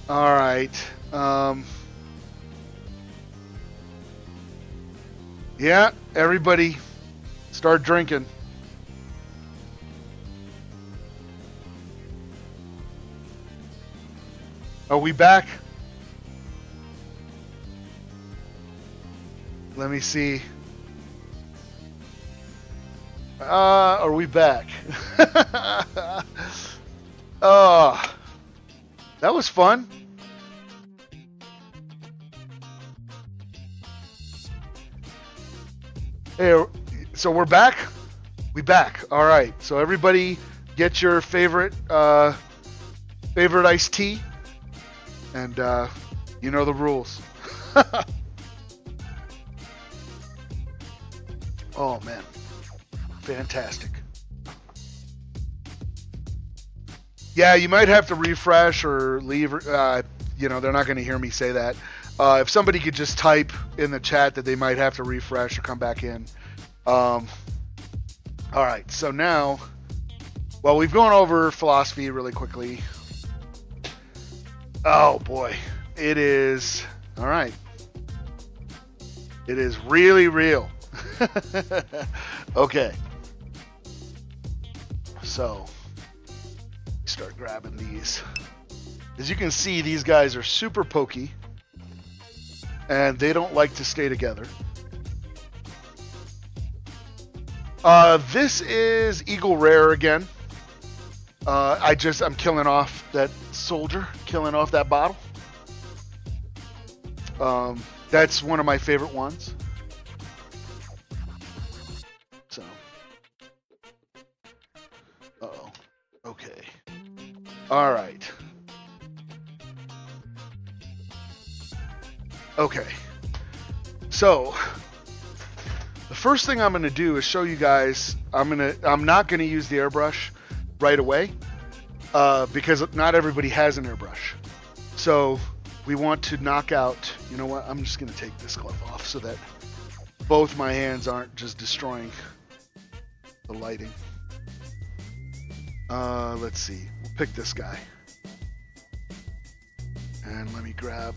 All right. Yeah, everybody start drinking. Are we back? Let me see. Are we back? That was fun. Hey, so we're back? We back. All right. So everybody get your favorite iced tea. And you know the rules. Oh, man. Fantastic. Yeah, you might have to refresh or leave. You know, they're not going to hear me say that. If somebody could just type in the chat that they might have to refresh or come back in. All right, so now, well, we've gone over philosophy really quickly. Oh, boy. It is, all right. It is really real. Okay. So, start grabbing these. As you can see, these guys are super pokey. And they don't like to stay together. This is Eagle Rare again. I'm killing off that soldier, killing off that bottle. That's one of my favorite ones. So, uh-oh. Okay. All right. Okay. So, the first thing I'm going to do is show you guys. I'm not going to use the airbrush right away because not everybody has an airbrush. So we want to knock out. You know what? I'm just going to take this glove off so that both my hands aren't just destroying the lighting. Let's see. We'll pick this guy, and let me grab.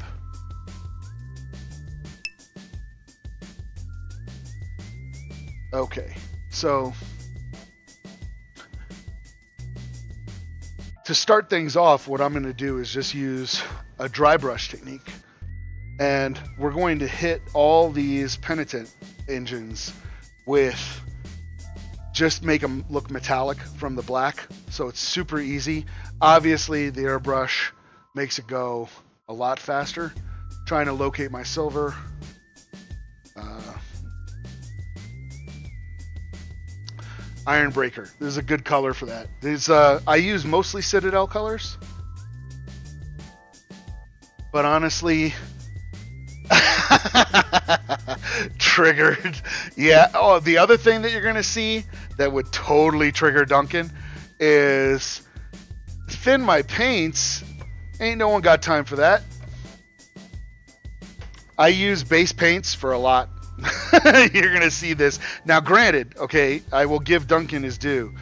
Okay, so to start things off, what I'm going to do is just use a dry brush technique. And we're going to hit all these penitent engines with, just make them look metallic from the black. So it's super easy. Obviously, the airbrush makes it go a lot faster. Trying to locate my silver. Iron Breaker. This is a good color for that. I use mostly Citadel colors. But honestly... Triggered. Yeah. Oh, the other thing that you're going to see that would totally trigger Duncan is thin my paints. Ain't no one got time for that. I use base paints for a lot. You're going to see this. Now, granted, okay, I will give Duncan his due.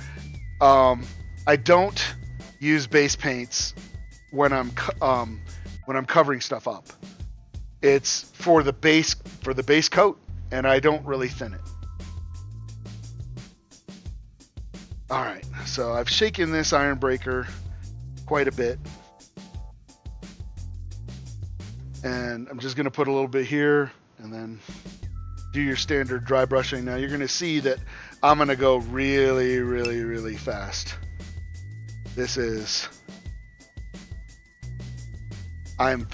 I don't use base paints when I'm covering stuff up. It's for the base coat, and I don't really thin it. All right, so I've shaken this Iron Breaker quite a bit. And I'm just going to put a little bit here and then do your standard dry brushing. Now you're going to see that I'm going to go really, really, really fast. I'm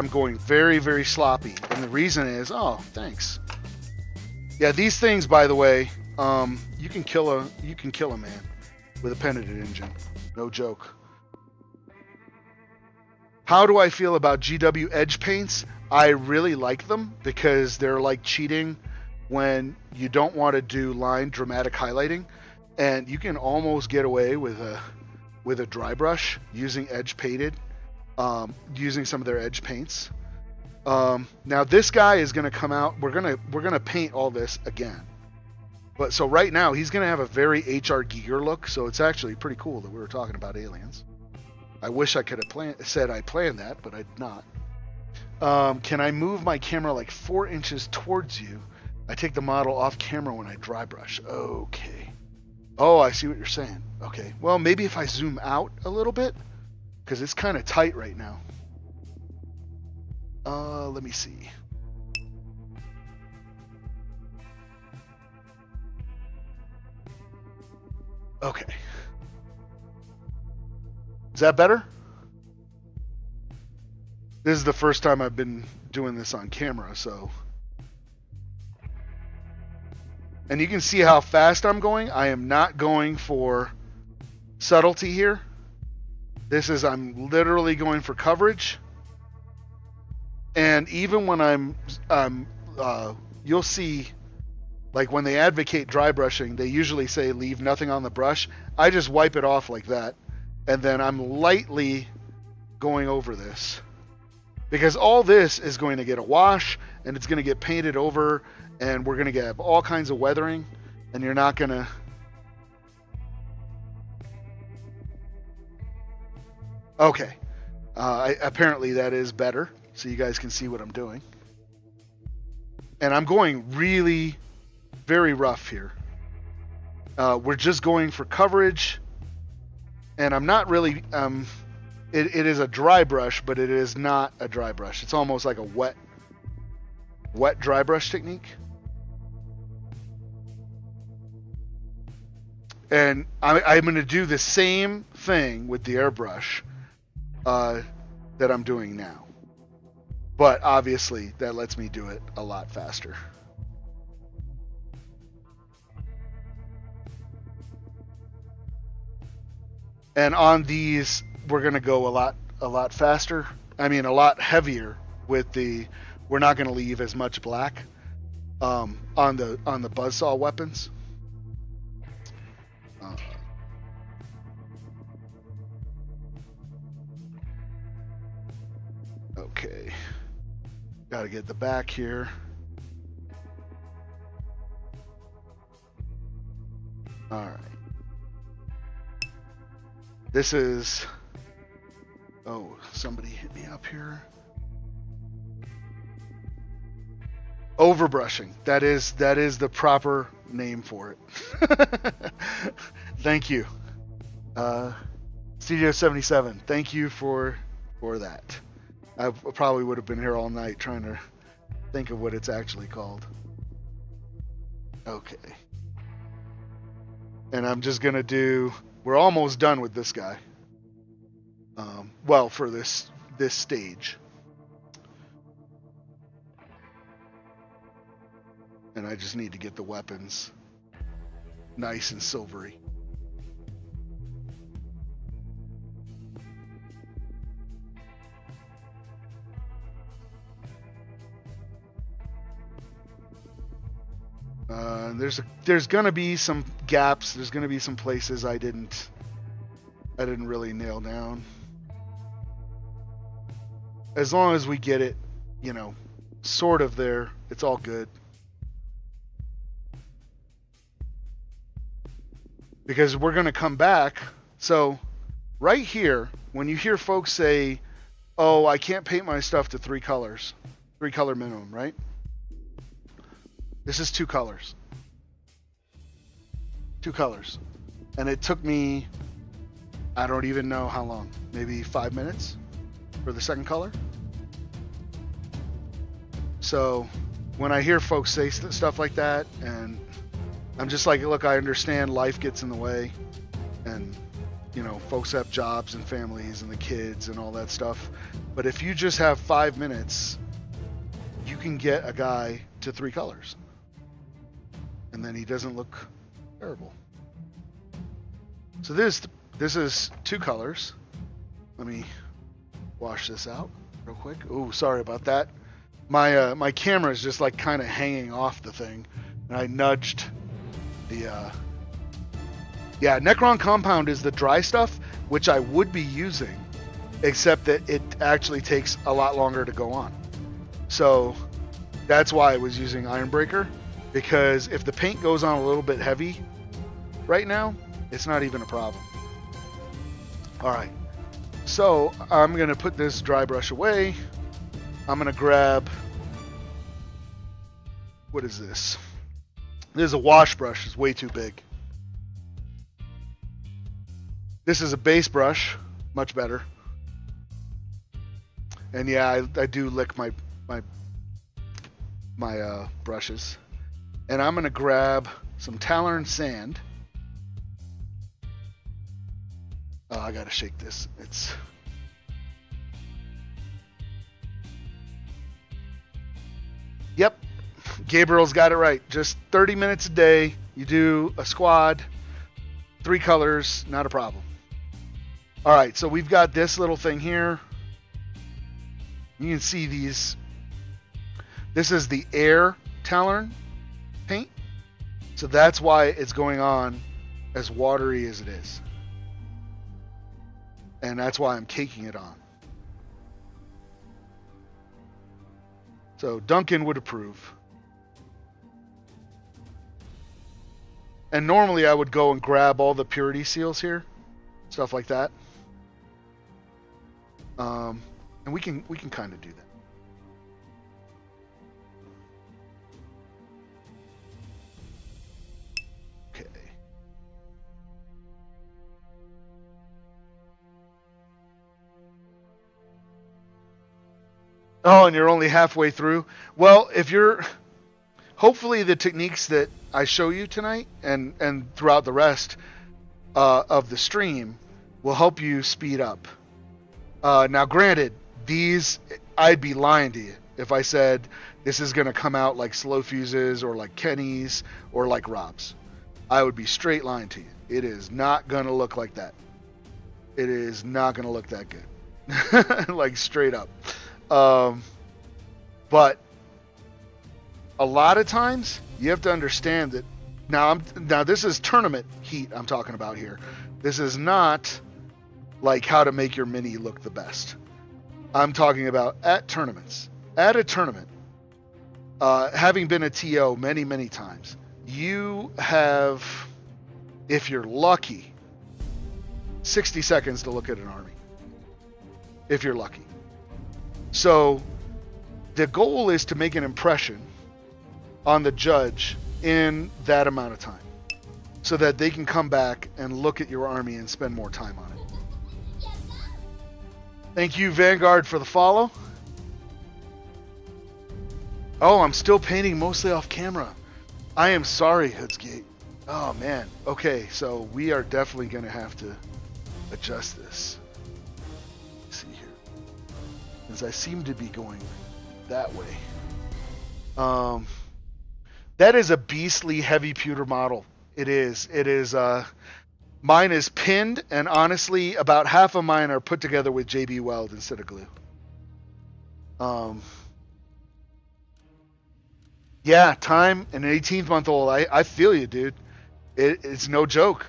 going very, very sloppy. And the reason is, oh, thanks. Yeah, these things, by the way, you can kill a man with a penitent engine. No joke. How do I feel about GW edge paints? I really like them because they're like cheating when you don't want to do line dramatic highlighting, and you can almost get away with a dry brush using edge painted, using some of their edge paints. Now this guy is going to come out. We're gonna paint all this again, but so right now he's going to have a very HR Giger look. So it's actually pretty cool that we were talking about aliens. I wish I could have said I planned that, but I did not. Can I move my camera like 4 inches towards you? I take the model off camera when I dry brush. Okay. Oh, I see what you're saying. Okay. Well, maybe if I zoom out a little bit, because it's kind of tight right now. Let me see. Okay. Is that better? This is the first time I've been doing this on camera, so. And you can see how fast I'm going. I am not going for subtlety here. I'm literally going for coverage. And even when you'll see, like when they advocate dry brushing, they usually say leave nothing on the brush. I just wipe it off like that. And then I'm lightly going over this. Because all this is going to get a wash, and it's going to get painted over, and we're going to have all kinds of weathering, and you're not going to... Okay. Apparently that is better, so you guys can see what I'm doing. And I'm going really very rough here. We're just going for coverage, and I'm not really... It is a dry brush, but it is not a dry brush. It's almost like a wet dry brush technique. And I'm going to do the same thing with the airbrush that I'm doing now. But obviously, that lets me do it a lot faster. And on these, we're going to go a lot faster. I mean, a lot heavier with the. We're not going to leave as much black on the buzzsaw weapons. Okay, got to get the back here. All right. This is. Oh, somebody hit me up here. Overbrushing. That is the proper name for it. Thank you. Studio 77. Thank you for that. I probably would have been here all night trying to think of what it's actually called. Okay. And I'm just going to do... We're almost done with this guy. Well, for this stage. And I just need to get the weapons nice and silvery. There's gonna be some gaps. There's gonna be some places I didn't really nail down. As long as we get it, sort of there, it's all good. Because we're gonna come back. So, right here, when you hear folks say, "Oh, I can't paint my stuff to 3 colors, 3 color minimum," right? This is 2 colors. 2 colors. And it took me, I don't even know how long, maybe 5 minutes for the second color. So when I hear folks say stuff like that, and I'm just like, look, I understand life gets in the way, and folks have jobs and families and the kids and all that stuff. But if you just have 5 minutes, you can get a guy to 3 colors. And then he doesn't look terrible. So this is 2 colors. Let me wash this out real quick. Oh, sorry about that. My camera is just like kind of hanging off the thing, and I nudged the. Yeah, Necron Compound is the dry stuff, which I would be using, except that it actually takes a lot longer to go on. So that's why I was using Ironbreaker. Because if the paint goes on a little bit heavy right now, it's not even a problem. All right. So I'm going to put this dry brush away. I'm going to grab, what is this? This is a wash brush. It's way too big. This is a base brush, much better. And yeah, I do lick my brushes. And I'm going to grab some Tallarn sand. Oh, I got to shake this. Yep. Gabriel's got it right. Just 30 minutes a day. You do a squad, 3 colors, not a problem. All right, so we've got this little thing here. You can see these. This is the air Tallarn paint. So that's why it's going on as watery as it is. And that's why I'm caking it on. So Duncan would approve. And normally I would go and grab all the purity seals here. Stuff like that. And we can kind of do that. Oh, and you're only halfway through? Well, if you're... Hopefully the techniques that I show you tonight and throughout the rest of the stream will help you speed up. Now, granted, these... I'd be lying to you if I said this is going to come out like Slow Fuses or like Kenny's or like Rob's. I would be straight lying to you. It is not going to look like that. It is not going to look that good. Like, straight up. But a lot of times you have to understand that now this is tournament heat I'm talking about here. This is not like how to make your mini look the best. I'm talking about at tournaments. At a tournament, having been a TO many, many times, you have, if you're lucky, 60 seconds to look at an army. If you're lucky. So the goal is to make an impression on the judge in that amount of time so that they can come back and look at your army and spend more time on it. Thank you, Vanguard, for the follow. Oh, I'm still painting mostly off camera. I am sorry, Hoodsgate. Oh, man. Okay, so we are definitely going to have to adjust this. As I seem to be going that way. That is a beastly heavy pewter model. It is. Mine is pinned, and honestly, about half of mine are put together with JB Weld instead of glue. Yeah, time, an 18-month-old. I feel you, dude. It's no joke.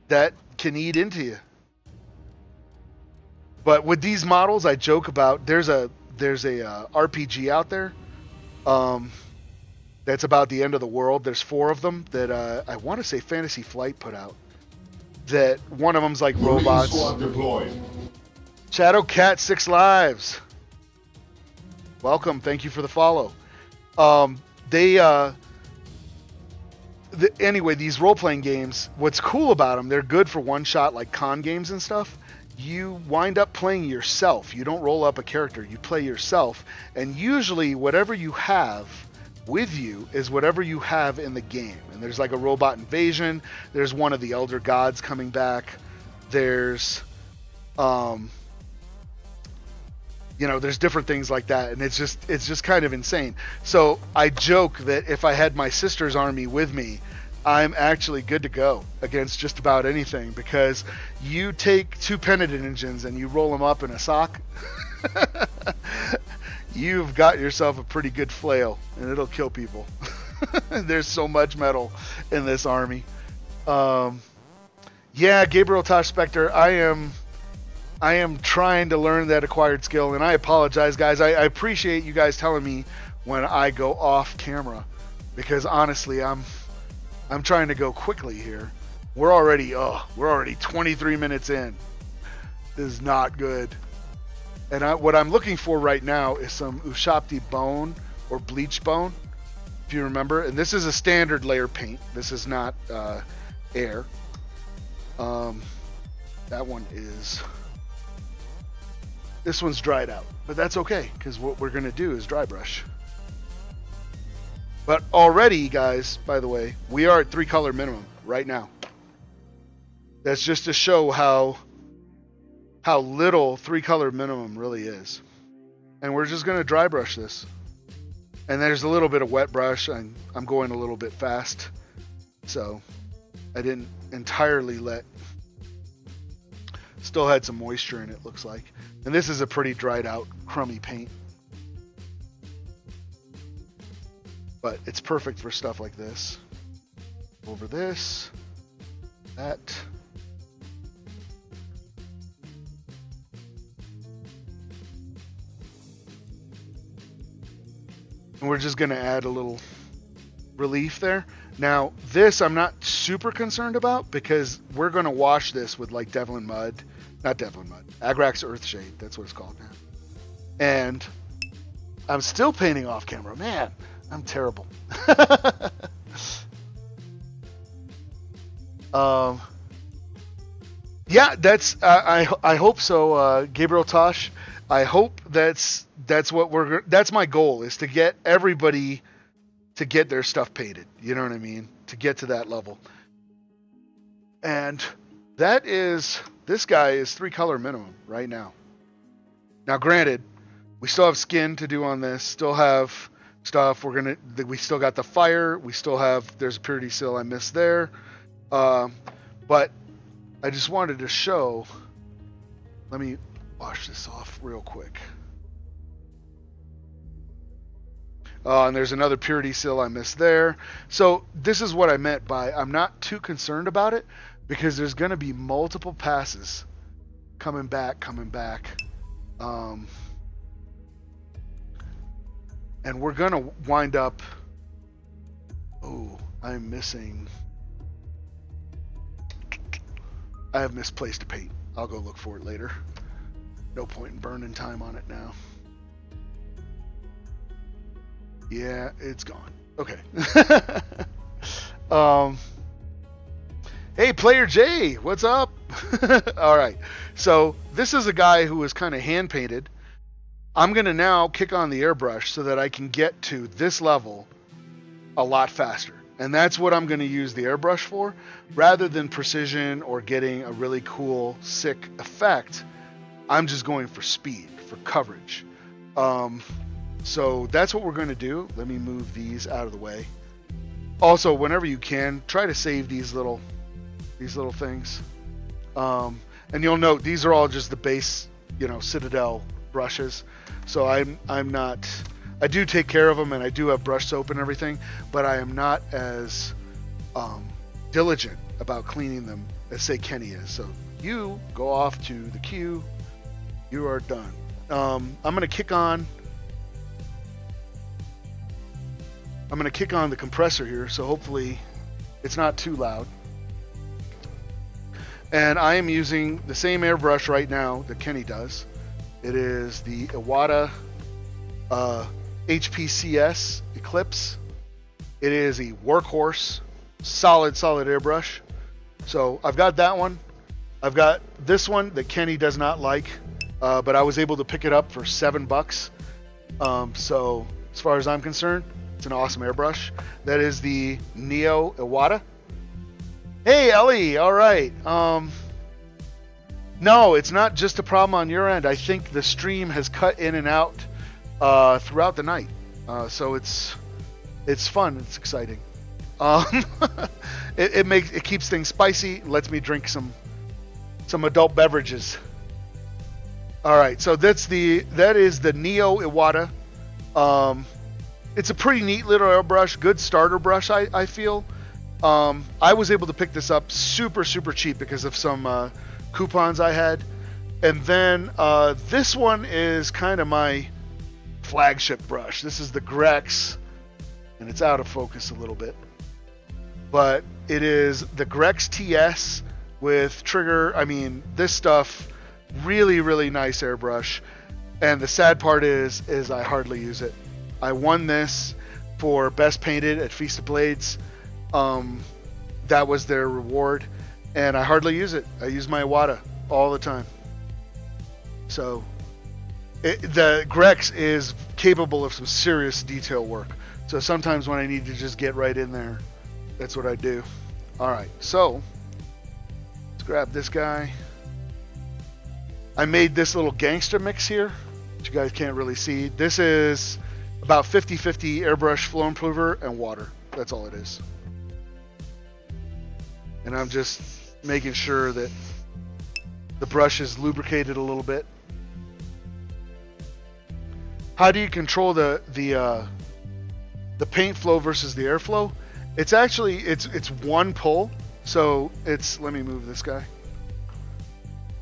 That can eat into you. But with these models, I joke about there's a RPG out there that's about the end of the world. There's 4 of them that I want to say Fantasy Flight put out. That one of them's like robots. Squad deployed. Shadow Cat 6 lives. Welcome. Thank you for the follow. Anyway, these role-playing games, what's cool about them, they're good for one-shot like con games and stuff. You wind up playing yourself. You don't roll up a character. You play yourself. And usually whatever you have with you is whatever you have in the game. And there's like a robot invasion. There's one of the Elder Gods coming back. There's, there's different things like that. And it's just kind of insane. So I joke that if I had my sister's army with me, I'm actually good to go against just about anything, because you take 2 Penitent engines and you roll them up in a sock, you've got yourself a pretty good flail, and it'll kill people. There's so much metal in this army. Yeah, Gabriel Tosh Spectre, I am trying to learn that acquired skill, and I apologize, guys. I appreciate you guys telling me when I go off camera, because honestly, I'm trying to go quickly here. We're already 23 minutes in. is not good. And what I'm looking for right now is some Ushabti bone or bleach bone, if you remember. And this is a standard layer paint. This is not air. That one is... This one's dried out. But that's okay, because what we're going to do is dry brush. But already, guys, by the way, we are at 3-color minimum right now. That's just to show how little 3-color minimum really is. And we're just going to dry brush this. And there's a little bit of wet brush. I'm going a little bit fast. So I didn't entirely let... Still had some moisture in it, looks like. And this is a pretty dried out, crummy paint. But it's perfect for stuff like this. Over this. That. And we're just going to add a little relief there. Now, this I'm not super concerned about because we're going to wash this with like Devlin Mud. Not Devlin Mud. Agrax Earthshade. That's what it's called now. And I'm still painting off camera. Man, I'm terrible. Yeah, that's I hope so, Gabriel Tosh. I hope that's my goal, is to get everybody to get their stuff painted. You know what I mean? To get to that level. And that is, this guy is 3-color minimum right now. Now, granted, we still have skin to do on this. Still have stuff. We still got the fire. We still have, there's a purity seal I missed there. But I just wanted to show, let me wash this off real quick. And there's another purity seal I missed there. So this is what I meant by I'm not too concerned about it, because there's going to be multiple passes coming back. And we're going to wind up... Oh, I'm missing... I have misplaced a paint. I'll go look for it later. No point in burning time on it now. Yeah, it's gone. Okay. Hey, Player J, what's up? All right. So this is a guy who was kind of hand painted. I'm going to now kick on the airbrush so that I can get to this level a lot faster. And that's what I'm going to use the airbrush for. Rather than precision or getting a really cool, sick effect, I'm just going for speed, for coverage. So that's what we're going to do. Let me move these out of the way. Also, whenever you can, try to save these little things. And you'll note these are all just the base, Citadel brushes. So I'm not... I do take care of them, and I do have brush soap and everything, but I am not as diligent about cleaning them as, say, Kenny is. So you go off to the queue. You are done. I'm going to kick on the compressor here, so hopefully it's not too loud. And I am using the same airbrush right now that Kenny does. It is the Iwata HPCS Eclipse. It is a workhorse, solid airbrush. So I've got that one. I've got this one that Kenny does not like, but I was able to pick it up for $7. So as far as I'm concerned, it's an awesome airbrush. That is the Neo Iwata. Hey, Ellie. All right. No, it's not just a problem on your end. I think the stream has cut in and out throughout the night. So it's fun. It's exciting. It keeps things spicy. Lets me drink some adult beverages. All right. So that is the Neo Iwata. It's a pretty neat little airbrush. Good starter brush, I feel. I was able to pick this up super cheap because of some coupons I had. And then this one is kind of my flagship brush. This is the Grex, and it's out of focus a little bit. But it is the Grex TS with trigger. I mean, this stuff Really, really nice airbrush. And the sad part is I hardly use it. I won this for Best Painted at Feast of Blades. That was their reward. And I hardly use it. I use my Iwata all the time. So the Grex is capable of some serious detail work. So sometimes when I need to just get right in there, that's what I do. All right, so let's grab this guy. I made this little gangster mix here, which you guys can't really see. This is about 50-50 airbrush flow improver and water. That's all it is. And I'm just making sure that the brush is lubricated a little bit. How do you control the paint flow versus the airflow? It's actually it's one pull. So it's, let me move this guy.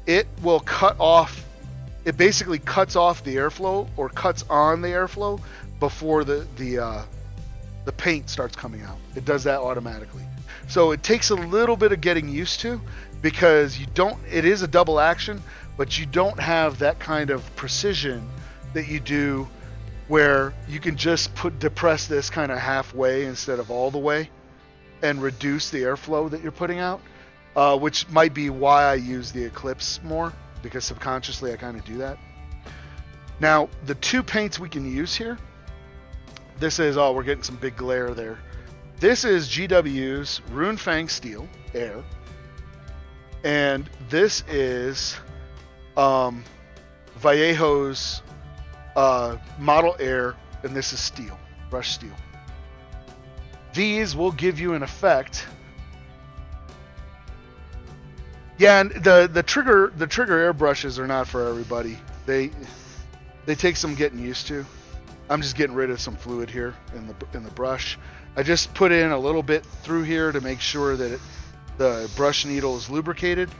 It will cut off. It basically cuts off the airflow or cuts on the airflow before the paint starts coming out. It does that automatically. So it takes a little bit of getting used to, because you don't. It is a double action, but you don't have that kind of precision that you do where you can just depress this kind of halfway instead of all the way and reduce the airflow that you're putting out, which might be why I use the Eclipse more, because subconsciously I kind of do that. Now, the two paints we can use here, this is, oh, we're getting some big glare there. This is GW's Rune Fang Steel Air, and this is Vallejo's Model Air, and this is steel, brush steel. These will give you an effect. Yeah, and the trigger airbrushes are not for everybody. They take some getting used to. I'm just getting rid of some fluid here in the brush. I just put in a little bit through here to make sure that the brush needle is lubricated.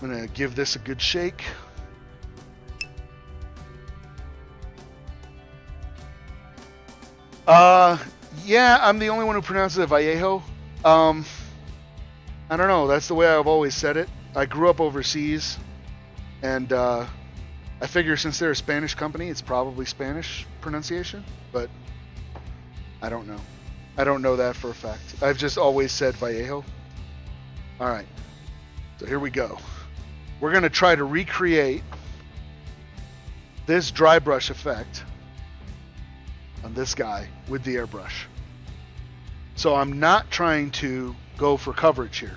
I'm gonna give this a good shake. Yeah, I'm the only one who pronounces it Vallejo. I don't know. That's the way I've always said it. I grew up overseas, and I figure since they're a Spanish company, it's probably Spanish pronunciation, but I don't know. I don't know that for a fact. I've just always said Vallejo. All right. So here we go. We're going to try to recreate this dry brush effect on this guy with the airbrush. So I'm not trying to go for coverage here.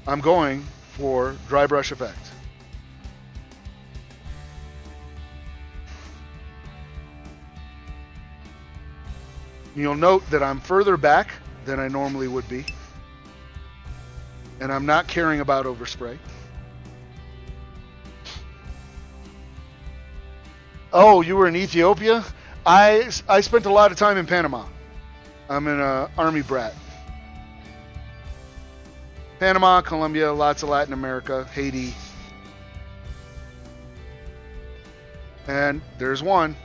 I'm going for dry brush effect. You'll note that I'm further back than I normally would be. And I'm not caring about overspray. Oh, you were in Ethiopia? I spent a lot of time in Panama. I'm an Army brat. Panama, Colombia, lots of Latin America, Haiti. And there's one.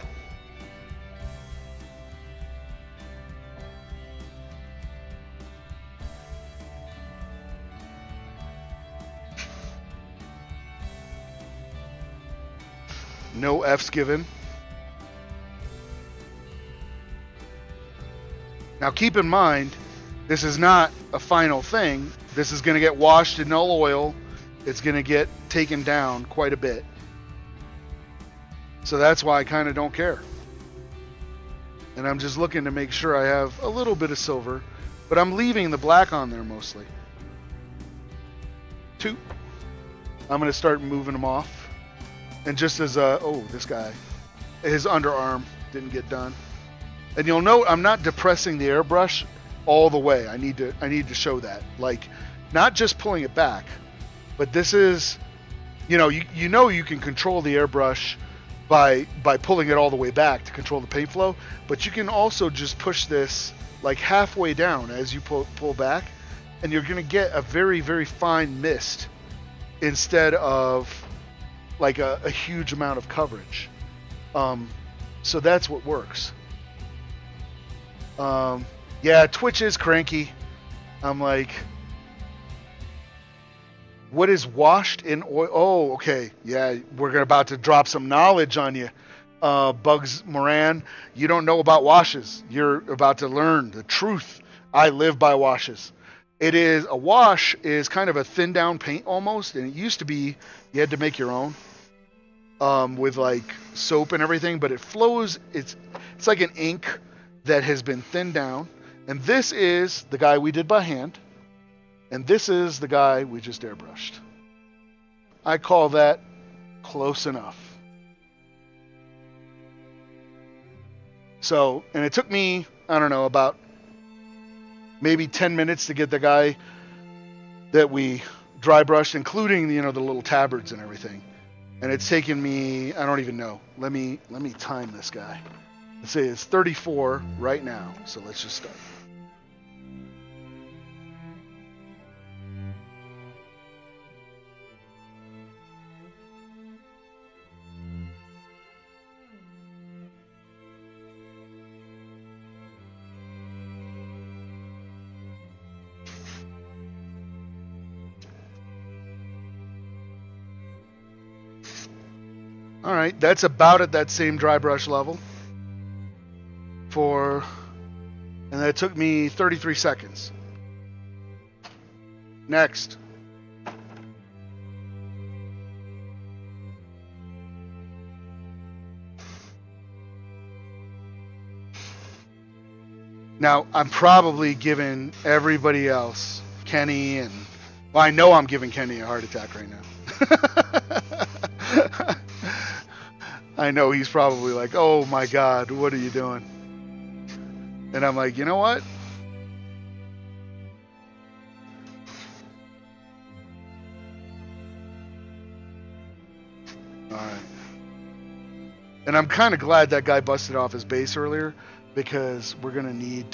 No F's given. Now keep in mind, this is not a final thing. This is going to get washed in null oil. It's going to get taken down quite a bit. So that's why I kind of don't care. And I'm just looking to make sure I have a little bit of silver, but I'm leaving the black on there mostly. 2. I'm going to start moving them off. And just as oh, this guy, his underarm didn't get done. And you'll note I'm not depressing the airbrush all the way. I need to show that, like, not just pulling it back, but this is, you know you can control the airbrush by pulling it all the way back to control the paint flow, but you can also just push this like halfway down as you pull back, and you're going to get a very, very fine mist instead of like a huge amount of coverage. So that's what works. Yeah, Twitch is cranky. I'm like, What is washed in oil? Oh, okay. Yeah, we're about to drop some knowledge on you. Bugs Moran, you don't know about washes. You're about to learn the truth. I live by washes. It is a wash is kind of a thin down paint almost, and it used to be you had to make your own with like soap and everything, but it flows. It's like an ink that has been thinned down, and this is the guy we did by hand, and this is the guy we just airbrushed. I call that close enough. So, and it took me, I don't know, about maybe 10 minutes to get the guy that we dry brushed, including, you know, the little tabards and everything. And it's taken me, I don't even know. Let me time this guy. Let's say it's 34 right now. So let's just start. All right, that's about at that same dry brush level and that took me 33 seconds. Next. Now, I'm probably giving everybody else, Kenny, and well, I know I'm giving Kenny a heart attack right now. I know he's probably like, oh my God, what are you doing? And I'm like, you know what? All right. And I'm kind of glad that guy busted off his base earlier, because we're going to need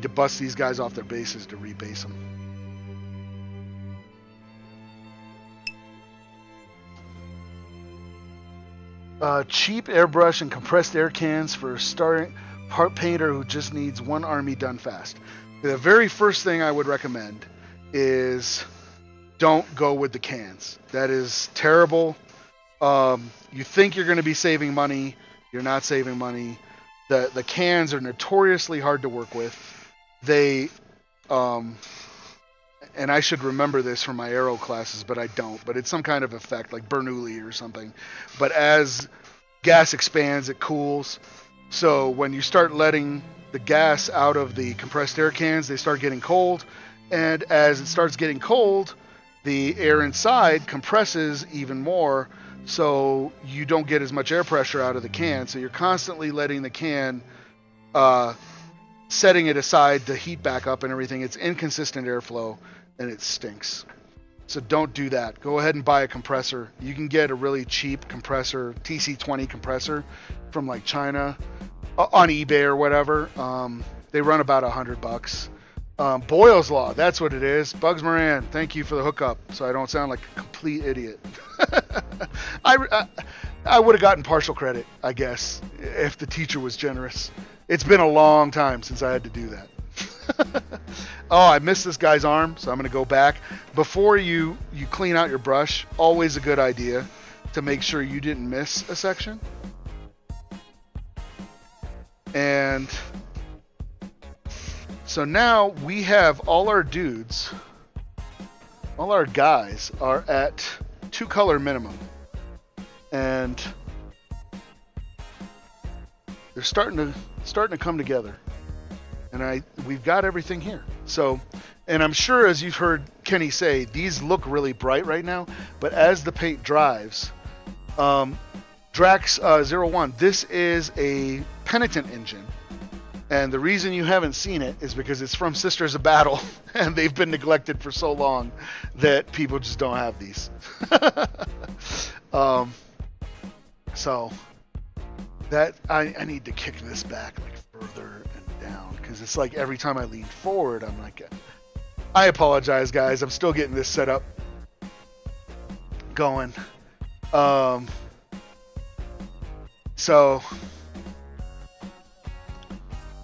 to bust these guys off their bases to rebase them. Cheap airbrush and compressed air cans for a starting part painter who just needs one army done fast. The very first thing I would recommend is don't go with the cans. That is terrible. You think you're going to be saving money. You're not saving money. The cans are notoriously hard to work with. They and I should remember this from my aero classes, but I don't. But it's some kind of effect, like Bernoulli or something. But as gas expands, it cools. So when you start letting the gas out of the compressed air cans, they start getting cold. And as it starts getting cold, the air inside compresses even more, so you don't get as much air pressure out of the can. So you're constantly letting the can, setting it aside to heat back up and everything. It's inconsistent airflow, and it stinks. So don't do that. Go ahead and buy a compressor. You can get a really cheap compressor, TC20 compressor from like China on eBay or whatever. They run about $100. Boyle's Law, that's what it is. Bugs Moran, thank you for the hookup, so I don't sound like a complete idiot. I would have gotten partial credit, I guess, if the teacher was generous. It's been a long time since I had to do that. Oh, I missed this guy's arm, so I'm going to go back. Before you clean out your brush, always a good idea to make sure you didn't miss a section. And so now we have all our dudes, all our guys are at 2 color minimum. And they're starting to come together. And we've got everything here. So, and I'm sure, as you've heard Kenny say, these look really bright right now, but as the paint dries, Drax01, this is a penitent engine. And the reason you haven't seen it is because it's from Sisters of Battle, and they've been neglected for so long that people just don't have these. So that I need to kick this back like further and down, because it's like every time I lean forward, I'm like, I apologize, guys. I'm still getting this set up going. So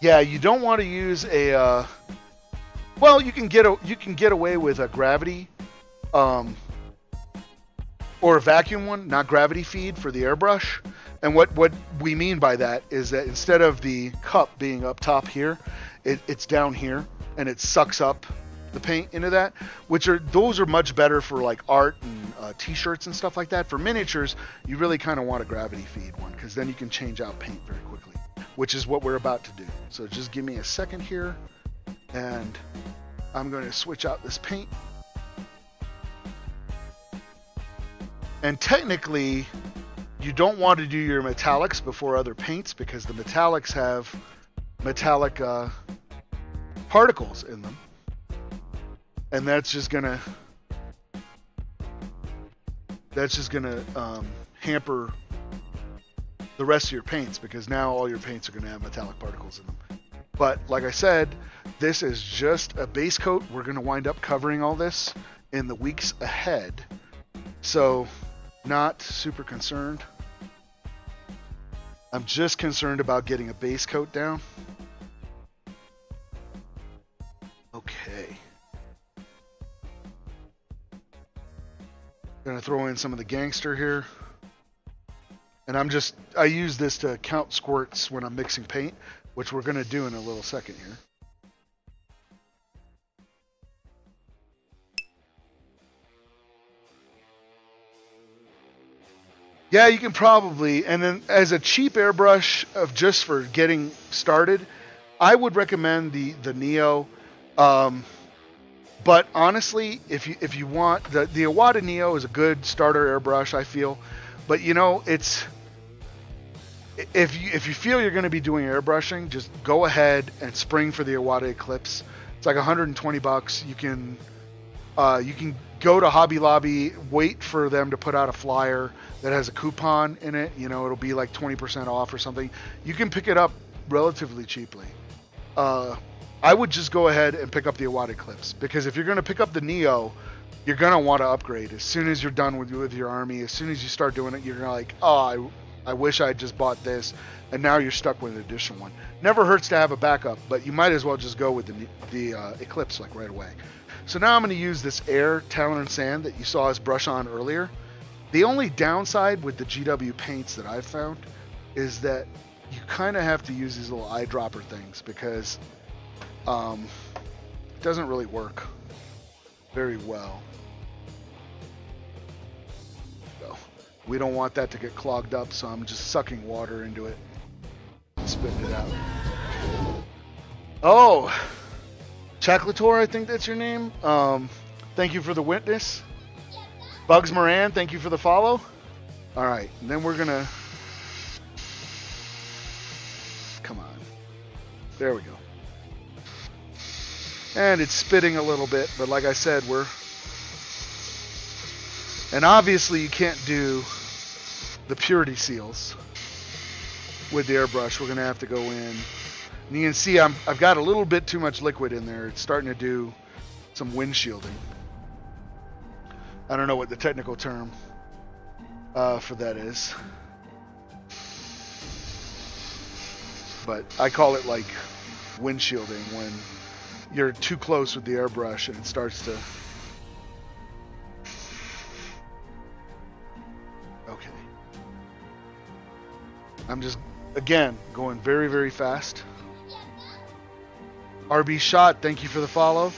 yeah, you don't want to use a Well, you can get away with a gravity, or a vacuum one, not gravity feed for the airbrush. And what we mean by that is that instead of the cup being up top here, it's down here, and it sucks up the paint into that. Those are much better for like art and t-shirts and stuff like that. For miniatures, you really kind of want a gravity feed one, because then you can change out paint very quickly, which is what we're about to do. So just give me a second here, and I'm going to switch out this paint. And technically, you don't want to do your metallics before other paints, because the metallics have metallic particles in them. And that's just gonna hamper the rest of your paints, because now all your paints are gonna have metallic particles in them. But like I said, this is just a base coat. We're gonna wind up covering all this in the weeks ahead. So not super concerned. I'm just concerned about getting a base coat down. Okay. Gonna throw in some of the gangster here. And I use this to count squirts when I'm mixing paint, which we're gonna do in a little second here. Yeah, you can probably, and then as a cheap airbrush of just for getting started, I would recommend the Neo. But honestly, if you want, the Iwata Neo is a good starter airbrush, I feel. But you know, if you feel you're going to be doing airbrushing, just go ahead and spring for the Iwata Eclipse. It's like $120. You can go to Hobby Lobby, wait for them to put out a flyer that has a coupon in it. You know, it'll be like 20% off or something. You can pick it up relatively cheaply. I would just go ahead and pick up the Iwata Eclipse, because if you're going to pick up the Neo, you're going to want to upgrade as soon as you're done with your army. As soon as you start doing it, you're going to like, oh, I wish I had just bought this, and now you're stuck with an additional one. Never hurts to have a backup, but you might as well just go with the Eclipse like right away. So now I'm going to use this Air Talon and Sand that you saw us brush on earlier. The only downside with the GW paints that I've found is that you kind of have to use these little eyedropper things, because it doesn't really work very well. So we don't want that to get clogged up, so I'm just sucking water into it, spitting it out. Oh, Chaclator, I think that's your name. Thank you for the witness. Bugs Moran, thank you for the follow. All right, and then we're gonna, come on, there we go. And it's spitting a little bit, but like I said, and obviously you can't do the purity seals with the airbrush. We're gonna have to go in, and you can see I've got a little bit too much liquid in there. It's starting to do some windshielding. I don't know what the technical term for that is, but I call it like windshielding, when you're too close with the airbrush and it starts to... Okay. I'm just, again, going very, very fast. RB Shot, thank you for the follow.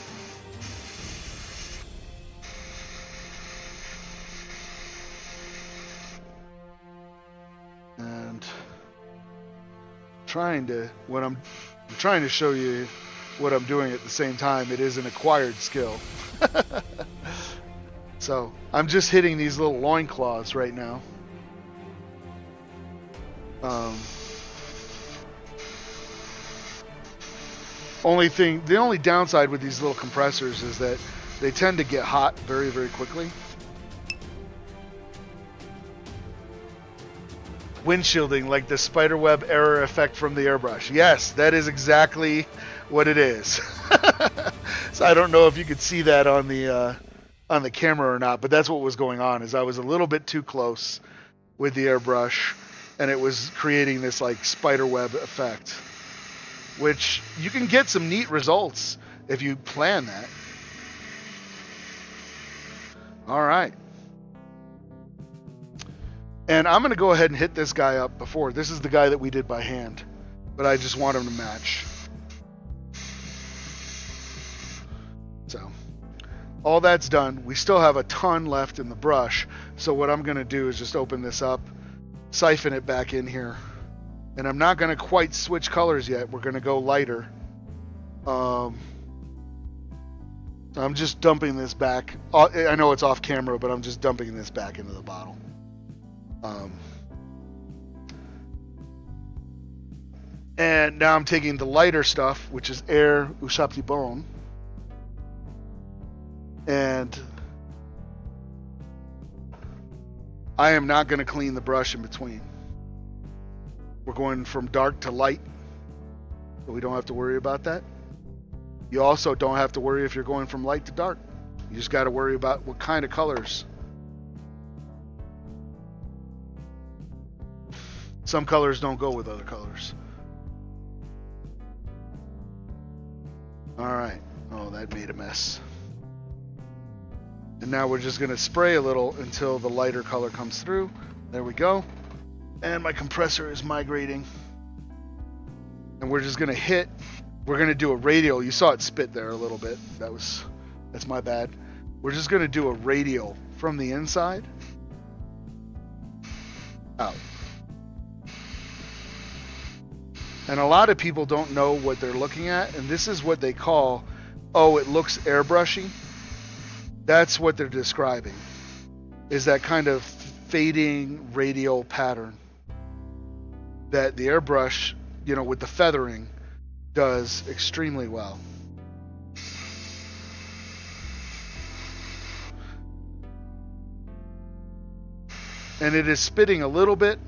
And I'm trying to show you what I'm doing at the same time. It is an acquired skill. So I'm just hitting these little loincloths right now. The only downside with these little compressors is that they tend to get hot very, very quickly. Windshielding, like the spiderweb error effect from the airbrush. Yes, that is exactly what it is. So I don't know if you could see that on the camera or not, but that's what was going on. Is I was a little bit too close with the airbrush, and it was creating this like spiderweb effect, which you can get some neat results if you plan that. All right. And I'm going to go ahead and hit this guy up before. This is the guy that we did by hand, but I just want him to match. So all that's done. We still have a ton left in the brush. So what I'm going to do is just open this up, siphon it back in here. And I'm not going to quite switch colors yet. We're going to go lighter. I'm just dumping this back. I know it's off camera, but I'm just dumping this back into the bottle. And now I'm taking the lighter stuff, which is Air Ushapti Bone. And I am not going to clean the brush in between. We're going from dark to light, so we don't have to worry about that. You also don't have to worry if you're going from light to dark. You just got to worry about what kind of colors. Some colors don't go with other colors. All right. Oh, that made a mess. And now we're just going to spray a little until the lighter color comes through. There we go. And my compressor is migrating. And we're just going to hit. We're going to do a radial. You saw it spit there a little bit. That's my bad. We're just going to do a radial from the inside out. And a lot of people don't know what they're looking at, and this is what they call, oh, it looks airbrushy. That's what they're describing, is that kind of fading radial pattern that the airbrush, you know, with the feathering, does extremely well. And it is spitting a little bit.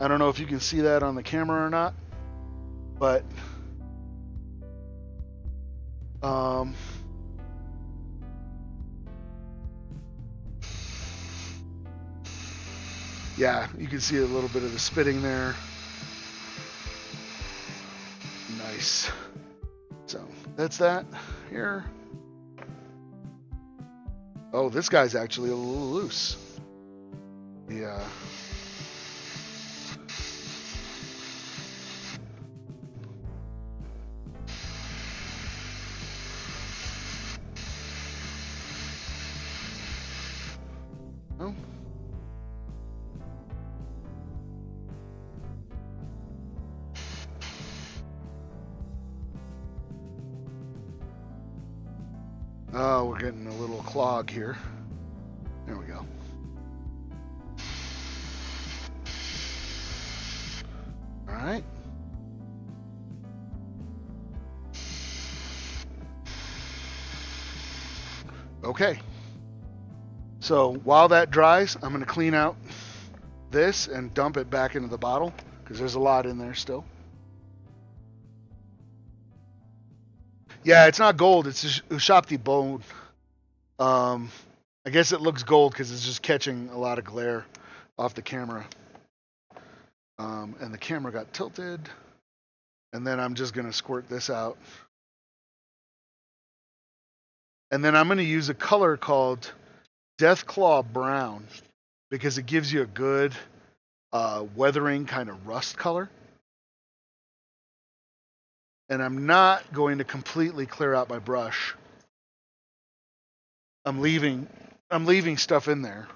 I don't know if you can see that on the camera or not, but yeah, you can see a little bit of the spitting there. Nice. So that's that here. Oh, this guy's actually a little loose. Yeah. Oh. Oh, we're getting a little clog here. There we go. All right. Okay. So while that dries, I'm going to clean out this and dump it back into the bottle because there's a lot in there still. Yeah, it's not gold. It's Ushapti bone. I guess it looks gold because it's just catching a lot of glare off the camera. And the camera got tilted. And then I'm just going to squirt this out. And then I'm going to use a color called Deathclaw Brown because it gives you a good weathering kind of rust color. And I'm not going to completely clear out my brush. I'm leaving stuff in there.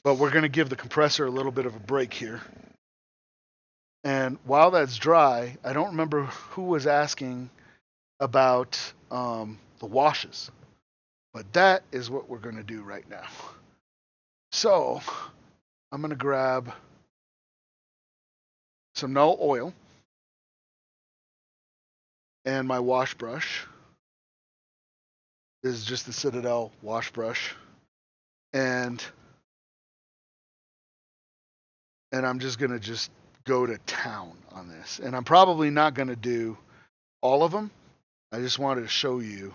But we're going to give the compressor a little bit of a break here. And while that's dry, I don't remember who was asking about the washes. But that is what we're going to do right now. So I'm going to grab some null oil and my wash brush. This is just the Citadel wash brush. And I'm just going to just go to town on this. And I'm probably not going to do all of them. I just wanted to show you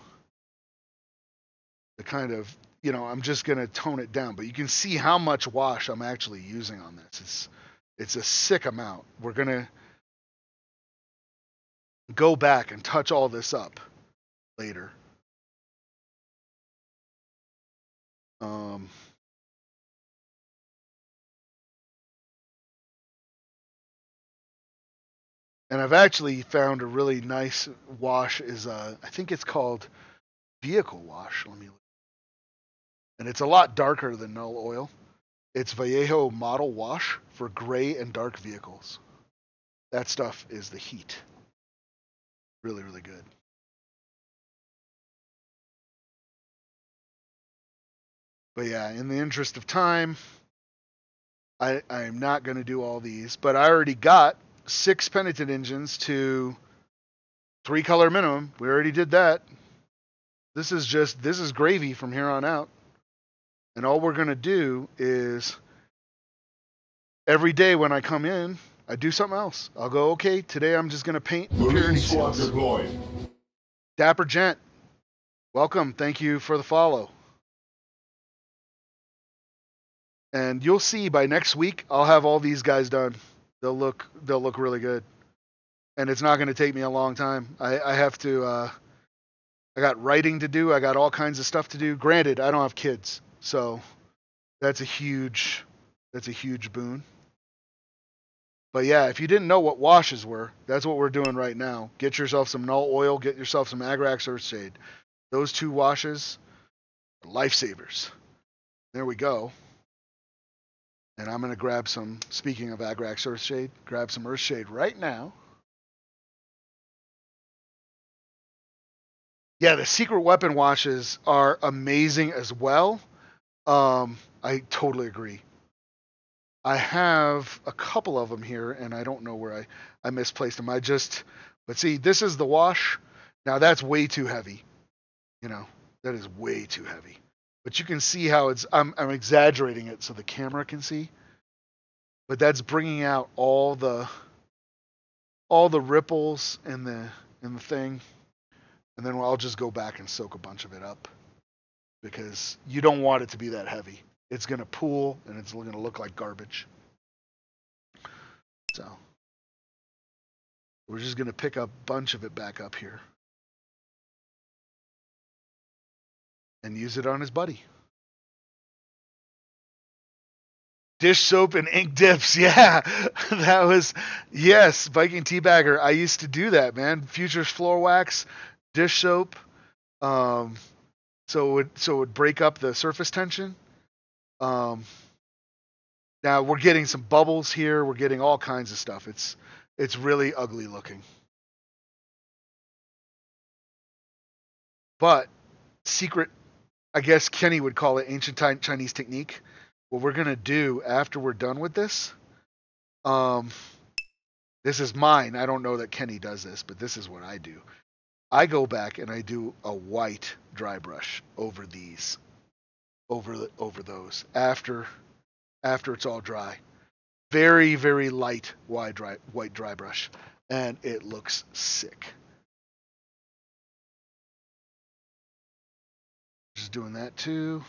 the kind of, you know, I'm just going to tone it down. But you can see how much wash I'm actually using on this. It's a sick amount. We're going to go back and touch all this up later. And I've actually found a really nice wash is I think it's called Vehicle Wash. Let me look. And it's a lot darker than Null Oil. It's Vallejo Model Wash for gray and dark vehicles. That stuff is the heat. Really, really good. But yeah, in the interest of time, I'm not going to do all these. But I already got 6 penitent engines to 3 color minimum. We already did that. This is gravy from here on out. And all we're going to do is every day when I come in, I do something else. I'll go, okay, today I'm just going to paint purity seals. Deployed. Dapper Gent, welcome. Thank you for the follow. And you'll see by next week, I'll have all these guys done. They'll look really good. And it's not going to take me a long time. I have to, I got writing to do. I got all kinds of stuff to do. Granted, I don't have kids. So that's a huge boon. But yeah, if you didn't know what washes were, that's what we're doing right now. Get yourself some Null Oil, get yourself some Agrax Earthshade. Those 2 washes are lifesavers. There we go. And I'm going to grab some, speaking of Agrax Earthshade, grab some Earthshade right now. Yeah, the secret weapon washes are amazing as well. I totally agree. I have a couple of them here, and I don't know where I misplaced them. But see, this is the wash. Now that's way too heavy. You know, that is way too heavy. But you can see how I'm exaggerating it so the camera can see. But that's bringing out all the ripples in the thing. And then I'll just go back and soak a bunch of it up because you don't want it to be that heavy. It's going to pool and it's going to look like garbage. So we're just going to pick a bunch of it back up here and use it on his buddy. Dish soap and ink dips. Yeah, that was, yes, Viking Teabagger. I used to do that, man. Futures floor wax, dish soap. So it would break up the surface tension. Now we're getting some bubbles here. We're getting all kinds of stuff. It's really ugly looking. But secret, I guess Kenny would call it ancient Chinese technique. What we're going to do after we're done with this, this is mine. I don't know that Kenny does this, but this is what I do. I go back and I do a white dry brush over these, over those after it's all dry. Very, very light white dry brush, and it looks sick. Just doing that too.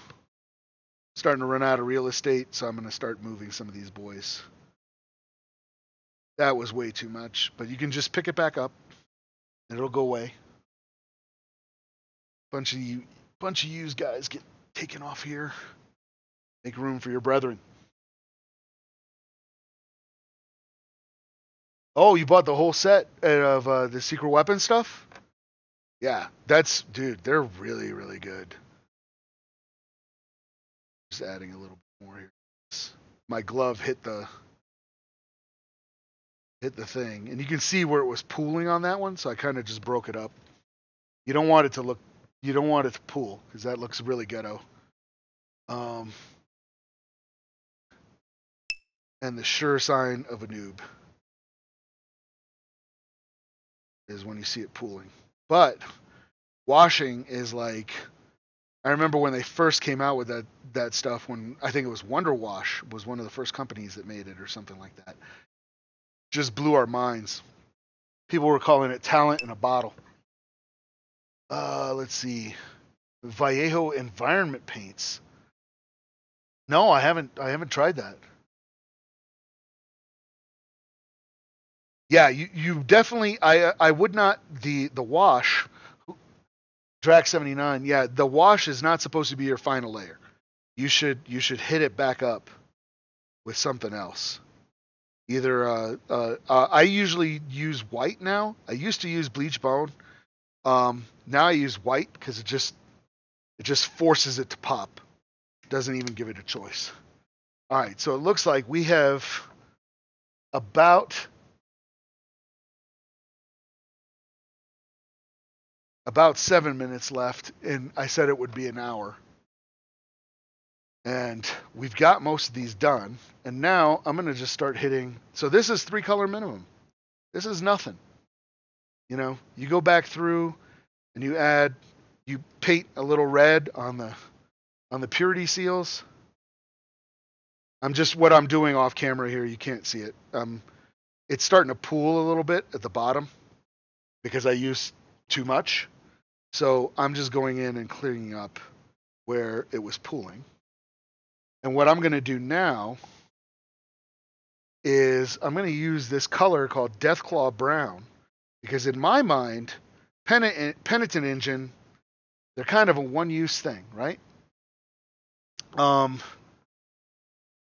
Starting to run out of real estate, so I'm going to start moving some of these boys. That was way too much, but you can just pick it back up, and it'll go away. Bunch of yous guys get taken off here. Make room for your brethren. Oh, you bought the whole set of the secret weapon stuff? Yeah, dude, they're really, really good. Just adding a little bit more here. My glove hit the thing, and you can see where it was pooling on that one, so I kind of just broke it up. You don't want it to pool, because that looks really ghetto. And the sure sign of a noob is when you see it pooling. But washing is like, I remember when they first came out with that stuff, when I think it was Wonder Wash was one of the first companies that made it or something like that. Just blew our minds. People were calling it talent in a bottle. Let's see. Vallejo environment paints. No, I haven't tried that. Yeah, you definitely, I would not, the wash, Drac 79, yeah, the wash is not supposed to be your final layer. You should hit it back up with something else. Either I usually use white now. I used to use bleach bone. Now I use white because it just forces it to pop. Doesn't even give it a choice. All right, so it looks like we have about 7 minutes left, and I said it would be an hour. And we've got most of these done. And now I'm going to just start hitting. So this is 3-color minimum. This is nothing. You know, you go back through and you paint a little red on the purity seals. What I'm doing off camera here. You can't see it. It's starting to pool a little bit at the bottom because I used too much. So I'm just going in and cleaning up where it was pooling. And what I'm going to do now is I'm going to use this color called Deathclaw Brown, because in my mind, Penitent Engine, they're kind of a one-use thing, right? That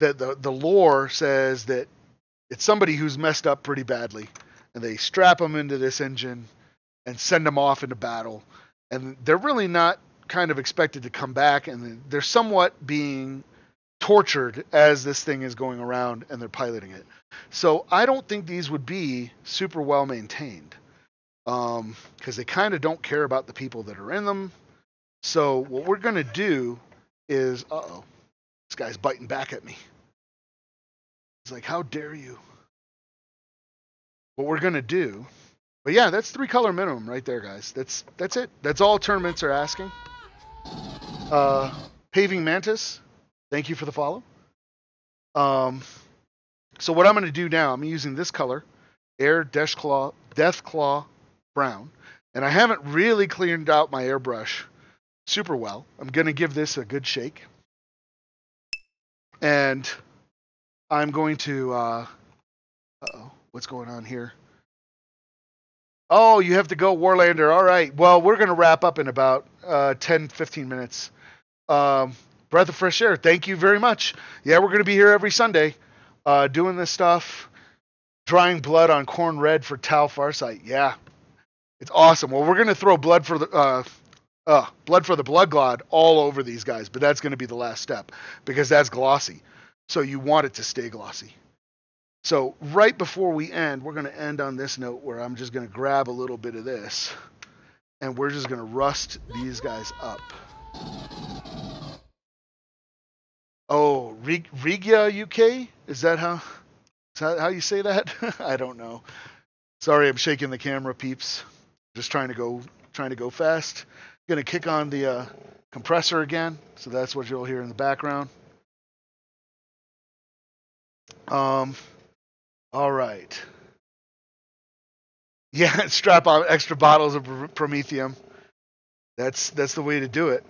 the lore says that it's somebody who's messed up pretty badly, and they strap them into this engine and send them off into battle, and they're really not kind of expected to come back, and they're somewhat being tortured as this thing is going around and they're piloting it. So I don't think these would be super well maintained, because they kind of don't care about the people that are in them. So what we're going to do is, this guy's biting back at me. He's like, how dare you? What we're going to do, but yeah, that's 3-color minimum right there, guys. That's it. That's all tournaments are asking. Paving Mantis, thank you for the follow. So what I'm going to do now, I'm using this color, Air Deathclaw Brown, and I haven't really cleaned out my airbrush super well. I'm going to give this a good shake, and I'm going to, what's going on here? Oh, you have to go, Warlander. All right. Well, we're going to wrap up in about 10, 15 minutes. Breath of fresh air. Thank you very much. Yeah, we're going to be here every Sunday doing this stuff. Drying blood on Corn Red for Tau Farsight. Yeah, it's awesome. Well, we're going to throw blood for the Blood Glod all over these guys, but that's going to be the last step because that's glossy. So you want it to stay glossy. So right before we end, we're going to end on this note where I'm just going to grab a little bit of this and we're just going to rust these guys up. Oh, Rigia UK? Is that how you say that? I don't know. Sorry, I'm shaking the camera, peeps. Just trying to go fast. Gonna kick on the compressor again, so that's what you'll hear in the background. All right. Yeah, strap on extra bottles of Promethium. That's the way to do it.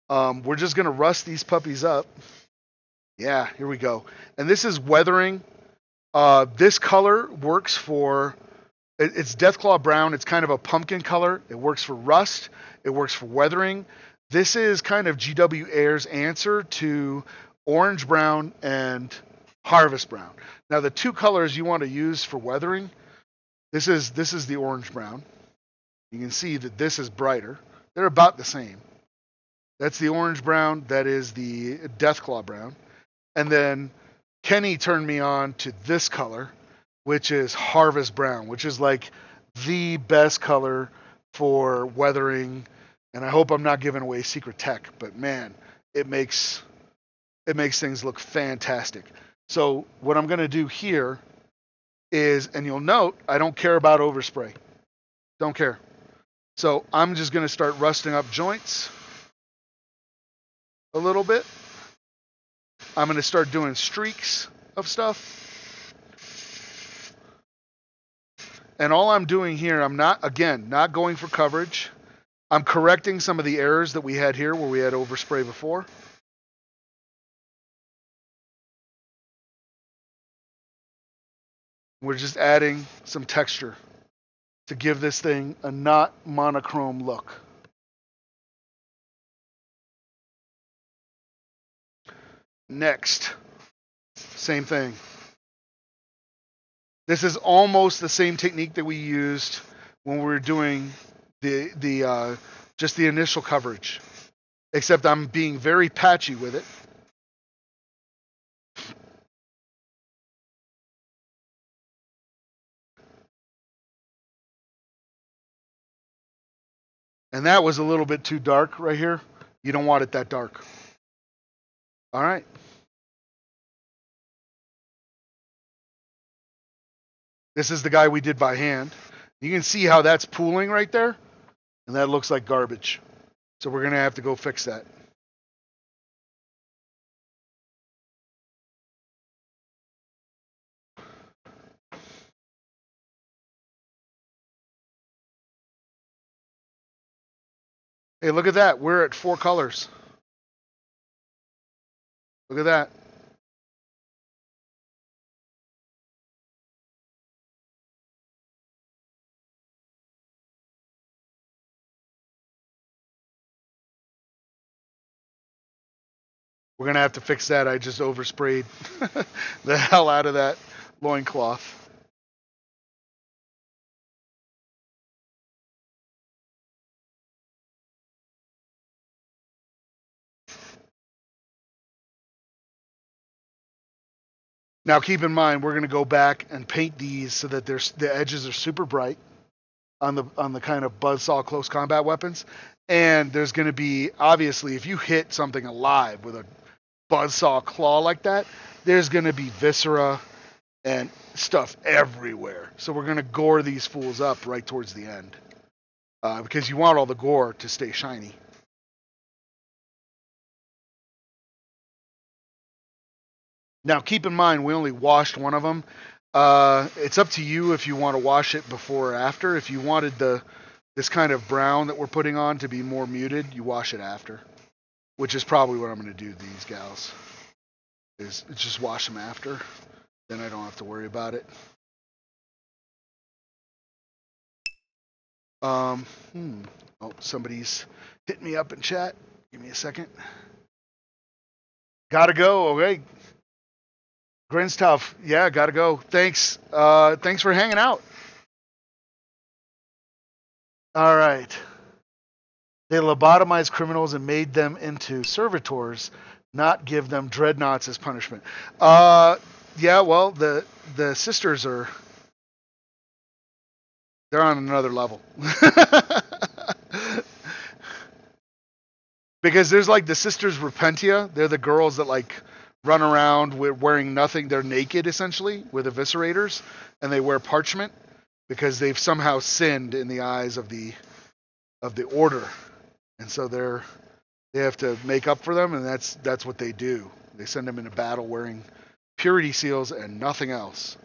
We're just gonna rust these puppies up. Yeah, here we go. And this is weathering. This color works for, it's Deathclaw Brown. It's kind of a pumpkin color. It works for rust. It works for weathering. This is kind of GW Air's answer to Orange Brown and Harvest Brown. Now, the 2 colors you want to use for weathering, this is the Orange Brown. You can see that this is brighter. They're about the same. That's the Orange Brown. That is the Deathclaw Brown. And then Kenny turned me on to this color, which is Harvest Brown, which is like the best color for weathering. And I hope I'm not giving away secret tech, but man, it makes things look fantastic. So what I'm going to do here is, and you'll note, I don't care about overspray. Don't care. So I'm just going to start rusting up joints a little bit. I'm going to start doing streaks of stuff. And all I'm doing here, I'm not going for coverage. I'm correcting some of the errors that we had here where we had overspray before. We're just adding some texture to give this thing a not monochrome look. Next, same thing. This is almost the same technique that we used when we were doing just the initial coverage, except I'm being very patchy with it. And that was a little bit too dark right here. You don't want it that dark. All right. This is the guy we did by hand. You can see how that's pooling right there, and that looks like garbage. So we're going to have to go fix that. Hey, look at that. We're at 4 colors. Look at that. We're going to have to fix that. I just oversprayed the hell out of that loincloth. Now keep in mind, we're going to go back and paint these so that the edges are super bright on the kind of buzzsaw close combat weapons. And there's going to be, obviously, if you hit something alive with a buzzsaw claw like that, there's going to be viscera and stuff everywhere. So we're going to gore these fools up right towards the end. Because you want all the gore to stay shiny. Now, keep in mind, we only washed one of them. It's up to you if you want to wash it before or after. If you wanted this kind of brown that we're putting on to be more muted, you wash it after. Which is probably what I'm going to do to these gals. Is just wash them after. Then I don't have to worry about it. Oh, somebody's hitting me up in chat. Give me a second. Gotta go. Okay. Grin's tough. Yeah, gotta go. Thanks. Thanks for hanging out. All right. They lobotomized criminals and made them into servitors, not give them dreadnoughts as punishment. Yeah, well, the sisters are, they're on another level. Because there's like the sisters Repentia. They're the girls that like run around wearing nothing. They're naked essentially with eviscerators, and they wear parchment because they've somehow sinned in the eyes of the order, and so they have to make up for them, and that's what they do. They send them into battle wearing purity seals and nothing else,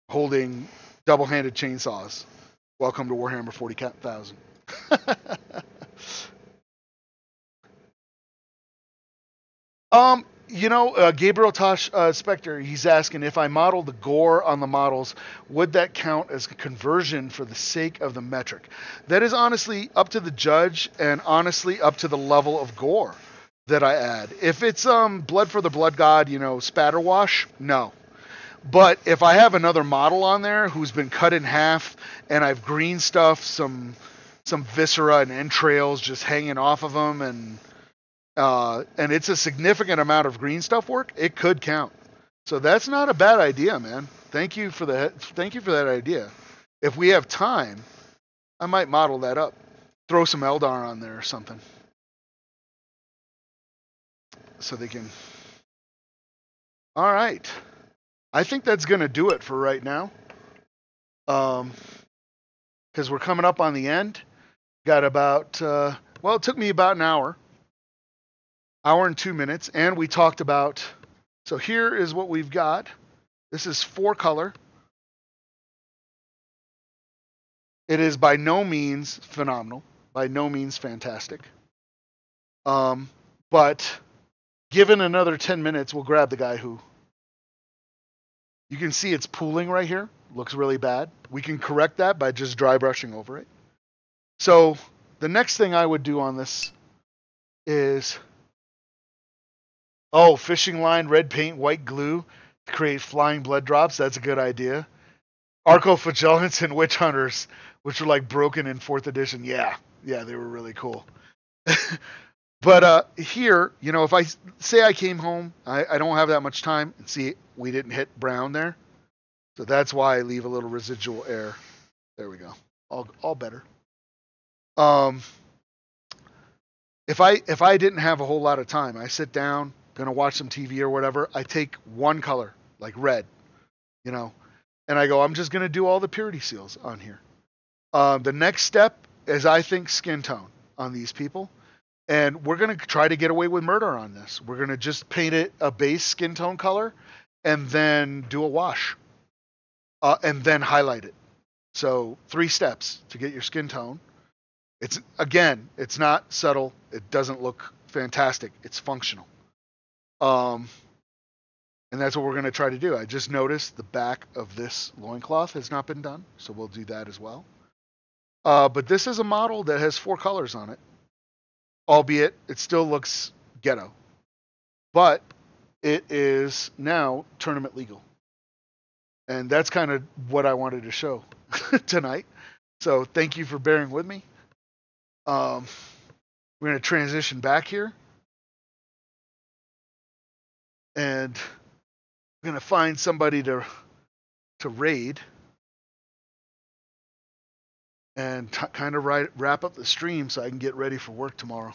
holding double-handed chainsaws. Welcome to Warhammer 40,000. Gabriel Tosh Spectre, he's asking if I model the gore on the models, would that count as a conversion for the sake of the metric? That is honestly up to the judge and honestly up to the level of gore that I add. If it's blood for the blood god, spatter wash, no. But if I have another model on there who's been cut in half and I've green stuff, some viscera and entrails just hanging off of them, and it's a significant amount of green stuff work, it could count. So that's not a bad idea, man. Thank you for that idea. If we have time, I might model that up. Throw some Eldar on there or something. So they can. All right. I think that's going to do it for right now. Because we're coming up on the end. Got about, it took me about an hour and 2 minutes, and we talked about, so here is what we've got. This is 4 color. It is by no means phenomenal, by no means fantastic. But given another 10 minutes, we'll grab the guy who You can see it's pooling right here. Looks really bad. We can correct that by just dry brushing over it. So the next thing I would do on this is, fishing line, red paint, white glue to create flying blood drops. That's a good idea. Arcoflagellants and witch hunters, which were like broken in 4th edition. Yeah, they were really cool. But here, if I say I came home, I don't have that much time, and see, we didn't hit brown there. So that's why I leave a little residual air. There we go. All better. If I didn't have a whole lot of time, I sit down, gonna watch some TV or whatever, I take one color, like red, and I go, I'm just gonna do all the purity seals on here. The next step is, I think, skin tone on these people. And we're going to try to get away with murder on this. We're going to just paint it a base skin tone color and then do a wash and then highlight it. So 3 steps to get your skin tone. It's not subtle. It doesn't look fantastic. It's functional. And that's what we're going to try to do. I just noticed the back of this loincloth has not been done, so we'll do that as well. But this is a model that has 4 colors on it. Albeit it still looks ghetto, but it is now tournament legal, and that's kind of what I wanted to show tonight. So thank you for bearing with me. We're going to transition back here, and we're going to find somebody to raid and kind of wrap up the stream so I can get ready for work tomorrow.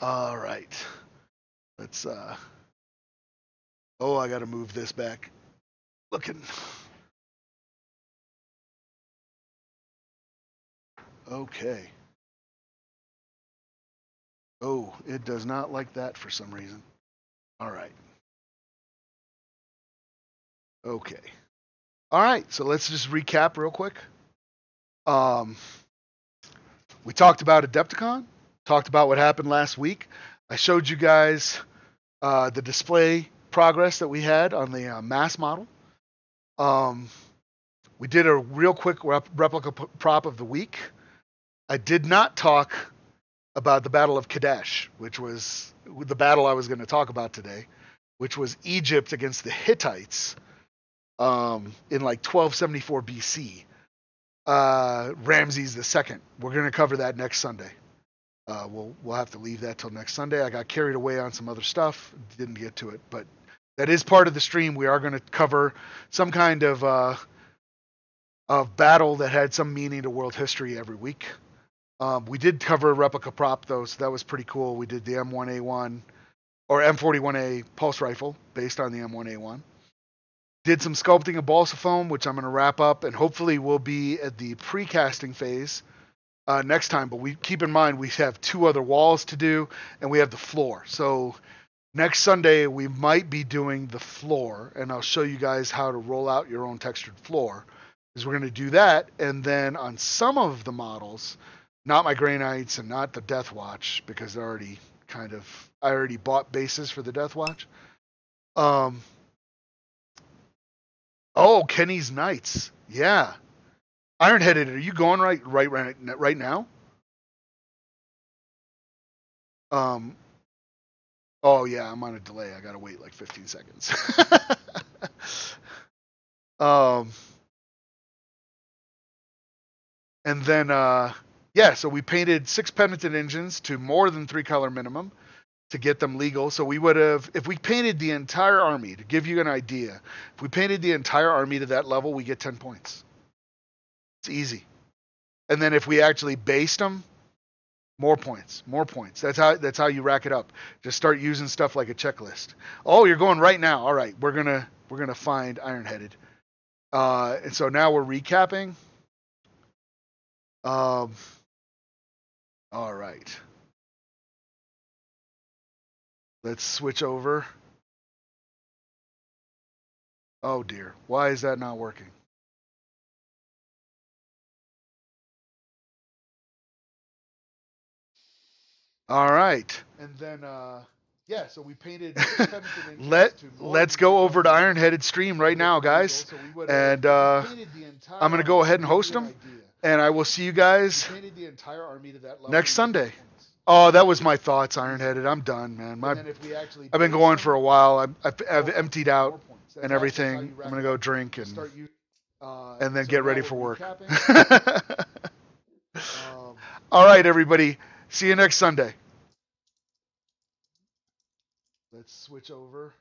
All right. Let's I got to move this back. Looking. Okay. Oh, it does not like that for some reason. All right. Okay. All right, so let's just recap real quick. We talked about Adepticon, talked about what happened last week. I showed you guys the display progress that we had on the mass model. We did a real quick replica prop of the week. I did not talk about the Battle of Kadesh, which was the battle I was going to talk about today, which was Egypt against the Hittites in like 1274 BC. Ramses II. We're going to cover that next Sunday. We'll have to leave that till next Sunday. I got carried away on some other stuff, didn't get to it, but that is part of the stream. We are going to cover some kind of battle that had some meaning to world history every week. We did cover a replica prop though, so that was pretty cool. We did the M1A1 or M41A pulse rifle based on the M1A1. Did some sculpting of balsa foam, which I'm going to wrap up, and hopefully we'll be at the precasting phase next time. But we keep in mind we have 2 other walls to do, and we have the floor. So next Sunday we might be doing the floor, and I'll show you guys how to roll out your own textured floor, because we're going to do that. And then on some of the models, not my Grey Knights and not the Death Watch, because they're already I already bought bases for the Death Watch. Oh, Kenny's Knights. Yeah. Iron-headed, are you going right now? Oh yeah, I'm on a delay. I gotta wait like 15 seconds. And then so we painted 6 penitent engines to more than 3 color minimum to get them legal. So we would have, if we painted the entire army, to give you an idea, if we painted the entire army to that level, we get 10 points. It's easy. And then if we actually based them, more points. That's how you rack it up. Just start using stuff like a checklist. Oh, you're going right now. All right, we're gonna find Iron-headed. And so now we're recapping. All right. Let's switch over. Oh dear, why is that not working? All right, and then Yeah, so we painted let's go over to Ironheaded stream right now, guys. And I'm going to go ahead and host them. And I will see you guys next Sunday. Oh, that was my thoughts, Ironheaded. I'm done, man. I've been going for a while. I've emptied out and everything. I'm going to go drink and then get ready for work. All right, everybody. See you next Sunday. Let's switch over.